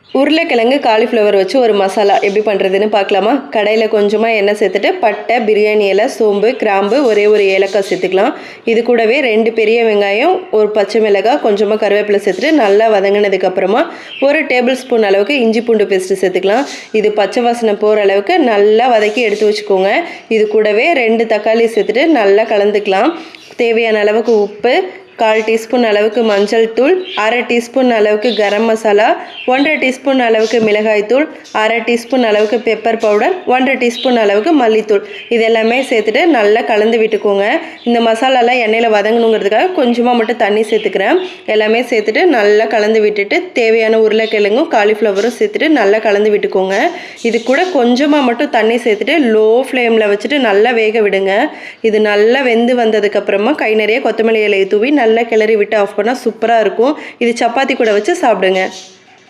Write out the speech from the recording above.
உருளைக்கிழங்கு காலிஃப்ளவர் வச்சு ஒரு மசாலா எப்படி பண்ணுறதுன்னு பார்க்கலாமா? கடையில் கொஞ்சமாக எண்ணெய் சேர்த்துட்டு பட்டை, பிரியாணி இலை, சோம்பு, கிராம்பு, ஒரே ஒரு ஏலக்காய் சேர்த்துக்கலாம். இது கூடவே 2 பெரிய வெங்காயம், ஒரு பச்சை மிளகாய், கொஞ்சமாக கருவேப்பிலை சேர்த்துட்டு நல்லா வதங்கினதுக்கப்புறமா 1 டேபிள் ஸ்பூன் அளவுக்கு இஞ்சி பூண்டு பேஸ்ட்டு சேர்த்துக்கலாம். இது பச்சை வாசனை போகிற அளவுக்கு நல்லா வதக்கி எடுத்து வச்சுக்கோங்க. இது கூடவே 2 தக்காளி சேர்த்துட்டு நல்லா கலந்துக்கலாம். தேவையான அளவுக்கு உப்பு, 1/4 டீஸ்பூன் அளவுக்கு மஞ்சள் தூள், 1/2 டீஸ்பூன் அளவுக்கு கரம் மசாலா, 1/2 டீஸ்பூன் அளவுக்கு மிளகாய் தூள், 1/2 டீஸ்பூன் அளவுக்கு பெப்பர் பவுடர், 1/2 டீஸ்பூன் அளவுக்கு மல்லித்தூள் இது எல்லாமே சேர்த்துட்டு நல்லா கலந்து விட்டுக்கோங்க. இந்த மசாலாலாம் எண்ணெயில் வதங்கணுங்கிறதுக்காக கொஞ்சமாக மட்டும் தண்ணி சேர்த்துக்கிறேன். எல்லாமே சேர்த்துட்டு நல்லா கலந்து விட்டுட்டு தேவையான உருளைக்கிழங்கும் காலிஃப்ளவரும் சேர்த்துட்டு நல்லா கலந்து விட்டுக்கோங்க. இது கூட கொஞ்சமாக மட்டும் தண்ணி சேர்த்துட்டு லோ ஃப்ளேமில் வச்சுட்டு நல்லா வேக விடுங்க. இது நல்லா வெந்து வந்ததுக்கப்புறமா கை நிறைய கொத்தமல்லி இலையை தூவி நல்லா கிளறி விட்டு ஆஃப் பண்ணால் சூப்பராக இருக்கும். இது சப்பாத்தி கூட வச்சு சாப்பிடுங்க.